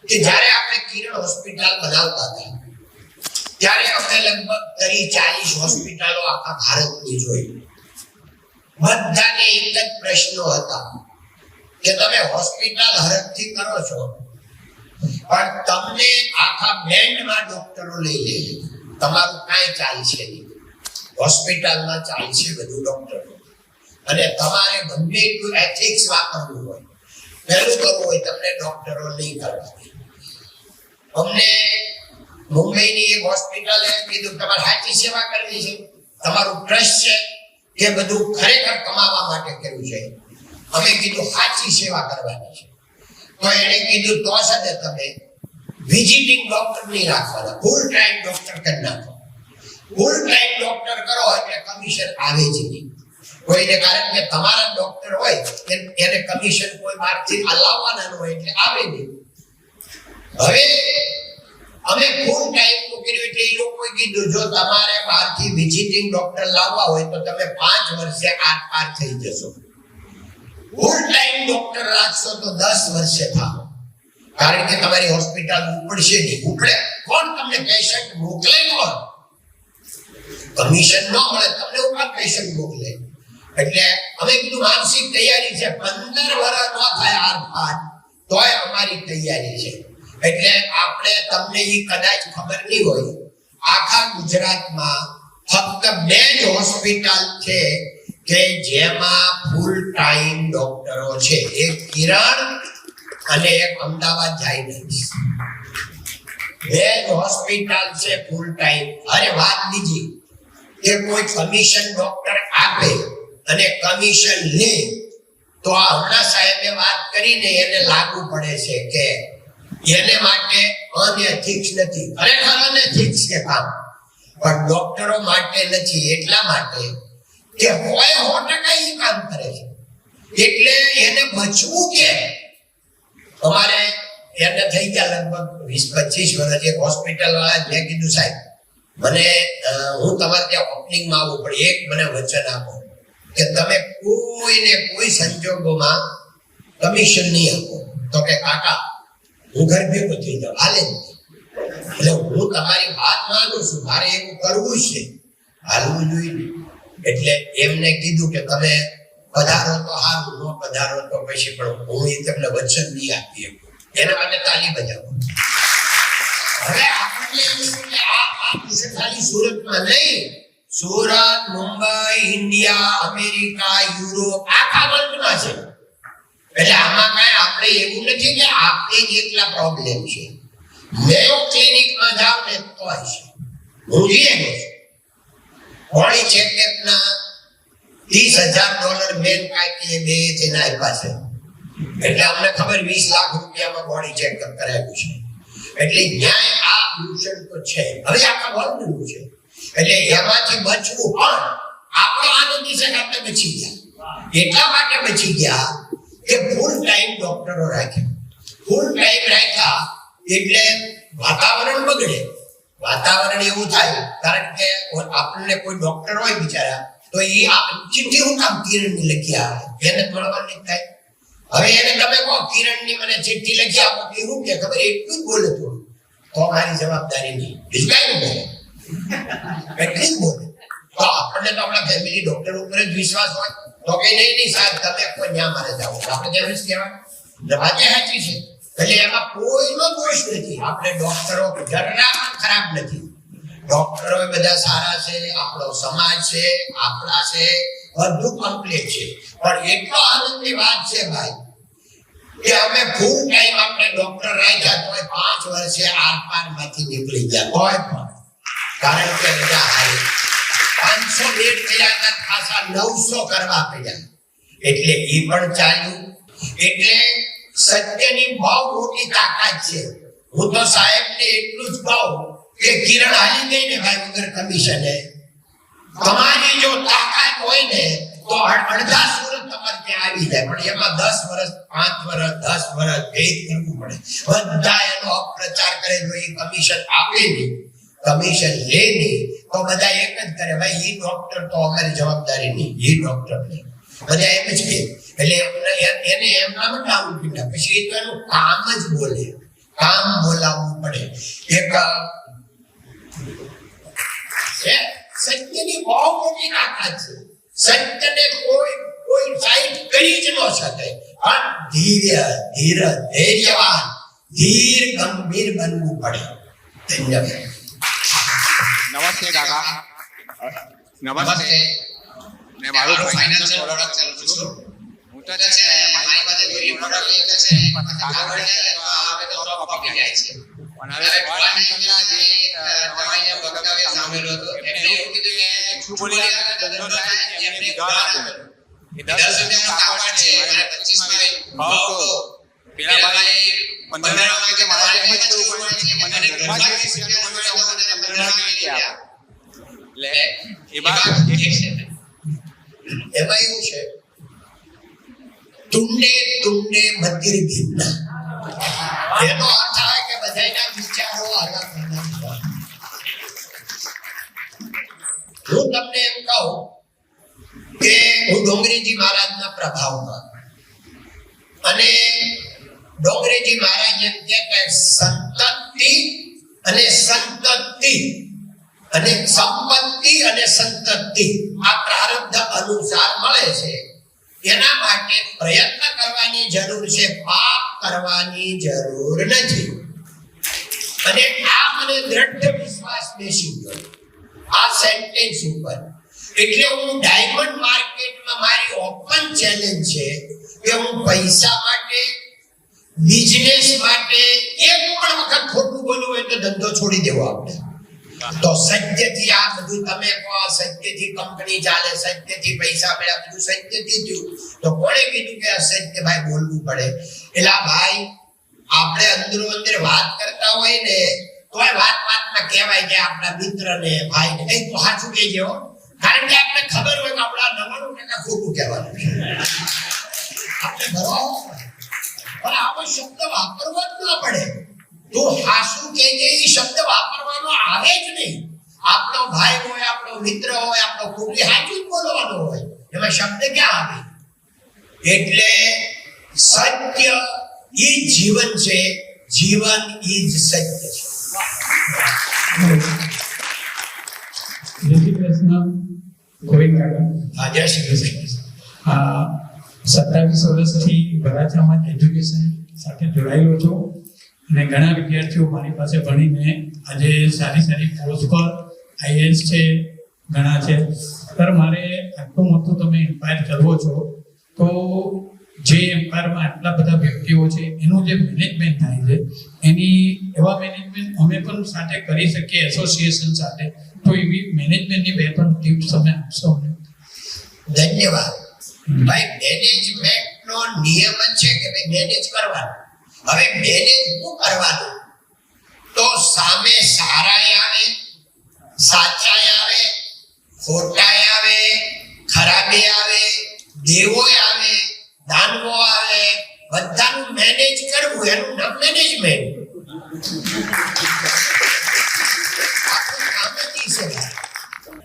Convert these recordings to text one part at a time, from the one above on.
કે જ્યારે આપણે કિરણ હોસ્પિટલ બનાવતા હતા ત્યારે અમે લગભગ 30-40 હોસ્પિટલો આખા ભારતની જોઈ. બધાને એક જ પ્રશ્નો હતા કે તમે હોસ્પિટલ હરખથી કરો છો પણ તમને આખા બેન્ડમાં ડોક્ટરો લઈ લે, તમારું કાંઈ ચાલશે નહીં. હોસ્પિટલમાં ચાલશે બધું ડોક્ટરો, અને તમારે ગમે એટલું એથિક્સ વાપરવું હોય, પહેલું કરવું હોય તમને ડોક્ટરો નહીં કરવા. અમને મુંબઈની એક હોસ્પિટલે કીધું તમારે સાચી સેવા કરવી છે, તમારું ટ્રસ્ટ છે કે બધું ખરેખર કમાવા માટે કર્યું છે? અમે કીધું સાચી સેવા કરવાની છે. તો એને કીધું તો સાથે તમે વિઝિટિંગ ડોક્ટર નહીં રાખવાના, ફૂલ ટાઈમ ડોક્ટર કરી નાખો. ફૂલ ટાઈમ ડોક્ટર કરો એટલે કમિશન આવે જ નહીં કોઈને, કારણ કે તમારા ડોક્ટર હોય એને કમિશન કોઈ બહારથી લાવવાના હોય એટલે આવે નહીં. હવે અમે ફૂલ ટાઈમ નું કર્યું એટલે એ લોકોએ કીધું જો તમારે બહારથી વિઝિટિંગ ડોક્ટર લાવવા હોય તો તમે 5 વર્ષે આર પાર થઈ જશો. ફૂલ ટાઈમ ડોક્ટર રાખશો તો 10 વર્ષે થાવ, કારણ કે તમારી હોસ્પિટલ ઉપડશે નહીં. ઉપડે કોણ? તમને પેશન્ટ મોકલે કોણ? કમિશન ન મળે તમને ઉપર પેશન્ટ મોકલે. એટલે અમે કીધું માનસિક તૈયારી છે, 15 વર્ષ ન થાય આર પાર તોય અમારી તૈયારી છે. એટલે આપણે તમને એ કદાચ ખબર નહીં હોય, આખા ગુજરાતમાં ફક્ત 2 જ હોસ્પિટલ છે કે જેમાં ફૂલ ટાઈમ ડોક્ટરો છે. એક કિરણ અને એક અમદાવાદ જાયન્ટ્સ. 2 જ હોસ્પિટલ છે ફૂલ ટાઈમ. અરે વાત બીજી કે કોઈ કમિશન ડોક્ટર આપે અને કમિશન લે તો આ હમણાં સાહેબે વાત કરીને એને લાગુ પડે છે કે એને માટે અનએથિક્સ નથી. ખરેખર અનએથિક્સ છે કામ, પણ ડોક્ટરો માટે નથી. એટલા માટે કે હોય 100% એ કામ કરે છે એટલે એને બચવું કે અમારે એને થઈ ગયા લગભગ 20-25 વર્ષ. એક હોસ્પિટલ વાળા મેં કીધું સાહેબ મને હું તમારે ત્યાં ઓપનિંગમાં આવું પણ એક મને વચન આપો કે તમે કોઈને કોઈ સંજોગોમાં કમિશન નહીં આપો. તો કે કાકા હું ઘર ભેગો થઈ જાઉં, હાલે જ નહીં. એટલે હું તમારી વાત માનું છું, મારે એવું કરવું છે, હાલવું જોઈએ. એટલે એમને કીધું કે તમે પધારો તો સારું, ન પધારો તો પછી, પણ હું એ તમને વચન નહીં આપી શકું. એના માટે તાલી બજાવો. હવે આપણને આ ખાલી સુરતમાં નહીં, Surat, Mumbai, India, America, Europe, આખા વર્લ્ડમાં છે. એટલે આમાં કઈ આપણે એવું નથી કે આપણે જ એકલા પ્રોબ્લેમ છે. મેયો ક્લિનિકમાં જાવ ને તો છે, હું જઈએ છું બોડી ચેકઅપના $30,000 મેન કાઢીએ 2 જણા આપ્યા છે. એટલે અમને ખબર 20 લાખ રૂપિયામાં બોડી ચેકઅપ કરાવ્યું છે. એટલે ન્યાય આ પોલ્યુશન તો છે, હવે આખા વર્લ્ડનું છે. એટલે એમાંથી બચવું પણ આપણો આનંદ છે કે આપણે બચી ગયા. એટલા માટે બચી ગયા કે ફૂલ ટાઈમ ડોક્ટરો રાખ્યા. ફૂલ ટાઈમ રાખ્યા એટલે વાતાવરણ બગડે. વાતાવરણ એવું થાય કારણ કે આપણને કોઈ ડોક્ટર હોય બિચારા તો એ ચિઠ્ઠી હું કામ કિરણની લખી આવે, એને મળવાની થાય. હવે એને તમે કહો કિરણની મને ચિઠ્ઠી લખી આપો કે હું કે ખબર એટલું જ બોલે તો મારી જવાબદારી નહીં, બીજું કઈ બોલે એટલી જ બોલે. તો આપણને તો આપણા ફેમિલી ડોક્ટર ઉપર જ વિશ્વાસ હોય તો કે નહીં સાહેબ તમે કોઈ ન્યા મારે જાઓ, આપણે જરૂર કહેવાય વાતે સાચી છે. એટલે એમાં કોઈનો દોષ નથી. આપણે ડોક્ટરો જરા પણ ખરાબ નથી, ડોક્ટરો બધા સારા છે, આપણો સમાજ છે, આપણા છે, બધું કમ્પ્લીટ છે. પણ એટલો આનંદની વાત છે ભાઈ કે અમે ફૂલ ટાઈમ આપણે ડોક્ટર રાખ્યા તો 5 વર્ષે આર પાર માંથી નીકળી ગયા કોઈ પણ, કારણ કે રજા આવી 500 બેડ કર્યા હતા, ખાસા 900 કરવા પડ્યા. એટલે એ પણ ચાલ્યું. એટલે સત્યની બહુ મોટી તાકાત છે. હું તો સાહેબને એટલું જ કહું કે કિરણ હાલી ગઈ ને ભાઈ વગર કમિશને, તમારી જો તાકાત હોય ને તો અડધા સુરત તમારે ત્યાં આવી જાય. પણ એમાં 10 વર્ષ 5 વર્ષ 10 વર્ષ વેઇટ કરવું પડે. બધા એનો અપપ્રચાર કરે, જો એ કમિશન આપે નહીં, કમિશન લે નહીં તો બધા એક જ કરે ભાઈ એ ડોક્ટર તો અમારી જવાબદારી નહીં, એ ડોક્ટર નહીં, બધા એમ જ કે. એટલે એને એમના ડાઉન પીડા પછી એ તો એનું કામ જ બોલે, કામ બોલાવવું પડે. એક સત્યની બહુ મોટી તાકાત છે. સત્યને કોઈ સાઈડ કરી જ ન શકે. પણ ધૈર્યવાન, ધીર ગંભીર બનવું પડે. ધન્યવાદ. નમસ્તે કાકા. નમસ્તે. મેં મારું ફાઇનાન્શિયલ પ્રોડક્ટ ચાલુ છું. હું તો છે મારી પાસે કોઈ પ્રોડક્ટ છે પણ કાગળ વડે આવે તો કોપી જાય છે. પણ હવે ફાઇનાન્શિયલના જે તમારી વક્તવ્ય સાંભળ્યો હતો એમને એવું કીધું કે શું બોલી રહ્યા ધંધો થાય એમને ઘર આપો. એ 10 રૂપિયાનું કાગળ છે મારે 25 માં ભાવ તો પેલા ભાઈ 15 માં કે મારે એમ જ કરવું પડે છે મને ઘરમાં જે રૂપિયા મળે હું મને 15 માં કે આપો. એટલે એ વાત ઠીક છે. એમાં એવું છે, તુંડે તુંડે મધ્ય ભિન્ન. એનો અર્થ થાય કે બધાના વિચારો અલગ અલગ હોય. હું તમને એમ કહું કે હું ડોંગરીજી મહારાજના પ્રભાવમાં, અને ડોંગરીજી મહારાજ એમ કે સંતતિ અને સંતતિ અને સંપત્તિ અને સંતતિ આ પ્રારબ્ધ અનુસાર મળે છે. એના માટે પ્રયત્ન કરવાની જરૂર છે, પાપ કરવાની જરૂર નથી. અને આ મને દ્રઢ વિશ્વાસ બેસી ગયો આ સેન્ટેન્સ ઉપર. એટલે હું ડાયમંડ માર્કેટમાં મારી ઓપન ચેલેન્જ છે કે હું પૈસા માટે, બિઝનેસ માટે એક પણ વખત ખોટું બોલ્યું હોય તો ધંધો છોડી દેવો આપણે. તો સત્યથી આ બધું તમે કહો, સત્યથી કંપની ચાલે, સત્યથી પૈસા મળ્યા, બધું સત્યથી થયું. તો કોણે કીધું કે અસત્ય ભાઈ બોલવું પડે? એટલે ભાઈ આપણે અંદરો અંદર વાત કરતા હોય ને તોય વાતમાં કહેવાય કે આપણા મિત્રને, ભાઈને કઈ તો સાચું કહેજો. કારણ કે આપણે ખબર હોય કે આપણા 99% ખોટું કહેવાનું છે. આપણે બરાબર પણ આવો શબ્દ વાપરવો જ ન પડે. તો હાસુ કહેજે એ શબ્દ વાપરવાનો આવે જ નહીં. આપણો ભાઈ હોય, આપણો મિત્ર હોય, આપણો કુટુંબ, સાચું જ બોલવાનો હોય. એમાં શબ્દ ક્યાં આવે? એટલે સત્ય ઈ જીવન છે, જીવન ઈ જ સત્ય છે. જય શ્રી કૃષ્ણ. ગોવિંદ કાકા. જય શ્રી કૃષ્ણ. 27 વર્ષથી વરાછામાં એજ્યુકેશન સાથે જોડાયેલો છું અને ઘણા વિદ્યાર્થીઓ મારી પાસે ભણીને આજે સારી સારી પોસ્ટ પર આઈએએસ છે, ઘણા છે. સર મારે આટલું મોટું તમે એમ્પાયર કરવો છો તો જે એમ્પાયરમાં આટલા બધા વ્યક્તિઓ છે એનું જે મેનેજમેન્ટ થાય છે એની એવા મેનેજમેન્ટ અમે પણ સાથે કરી શકીએ એસોસિએશન સાથે. તો એવી મેનેજમેન્ટની 2-3 ટિપ્સ તમે આપશો અમને? ધન્યવાદ. ભાઈ મેનેજમેન્ટનો નિયમ છે કે ભાઈ મેનેજ કરવાનું. હવે મેનેજ શું કરવાનું? તો સામે સારાય આવે, સાચાય આવે, ખોટાય આવે, ખરાબી આવે, દેવોય આવે, દાનવો આવે, બધાનું મેનેજ કરવું એનું નામ મેનેજમેન્ટ. આપણું કામ જ ઈ છે.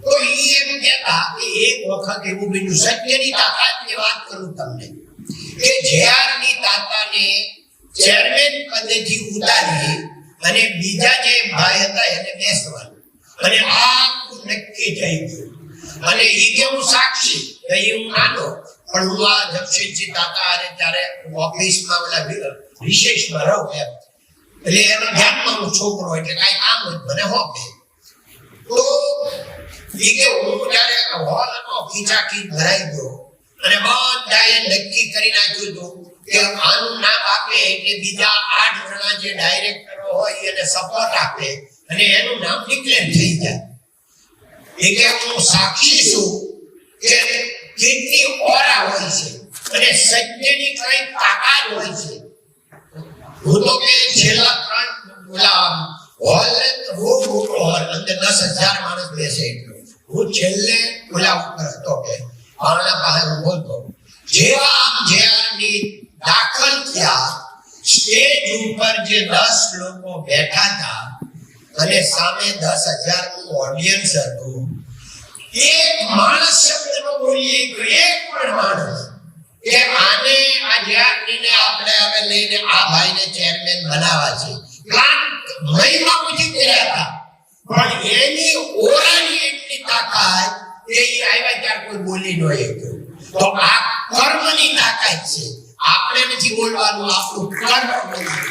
તો ઈ એમ કહેતા કે એક વખત એવું બન્યું, સત્યની તાકાતની વાત કરું તમને, કે જેઆરની તાતાને ચેરમેન પદેથી ઉતારી અને બીજા જે ભાઈ હતા એને બેસવાનું, અને આ નક્કી થઈ ગયું. અને ઈ કે હું સાક્ષી, હું નાનો પણ હું આ જમશેદજી તાતા અને ત્યારે ઓફિસમાં ઓલા વિશેષમાં રહું એમ. એટલે એના ધ્યાનમાં હું છોકરો એટલે કાંઈ કામ હોય મને હોપે. તો ઈ કે હું ત્યારે હોલ હતો, ખીચાખીચ ભરાઈ ગયો અને બધાએ નક્કી કરી નાખ્યું હતું કે આનું નામ આપે એટલે બીજા 8 જણા જે ડાયરેક્ટરો હોય એને સપોર્ટ આપે અને એનું નામ ડિક્લેર થઈ જાય. એ કે હું સાક્ષી છું કે કેટલી ઓરા હોય છે અને સત્યની કઈ તાકાત હોય છે. હું તો કે છેલ્લા 3 ઓલા હોલ બહુ મોટો હોલ, અંદર 10,000 માણસ બેસે એટલો. હું છેલ્લે ઓલા ઉપર હતો કે આના પાસે હું બોલતો. જેવા આમ જેઆરની દાખલ થયા, સ્ટેજ ઉપર જે 10 લોકો બેઠા હતા અને સામે 10,000 નું ઓડિયન્સ હતું, એક માણસ શબ્દ નો બોલી, એક પણ માણસ કે આને આ જ્ઞાનને આપણે હવે લઈને આ ભાઈને ચેરમેન બનાવવા છે. પ્લાન મહિમા પૂછી કર્યા હતા પણ એની ઓરાની એટલી તાકાત કે ઈ આવ્યા ત્યાર કોઈ બોલી ન શક્યો. તો આ કર્મની તાકાત છે. આપણે નથી બોલવાનું, આપણું કર્મ બોલવાનું.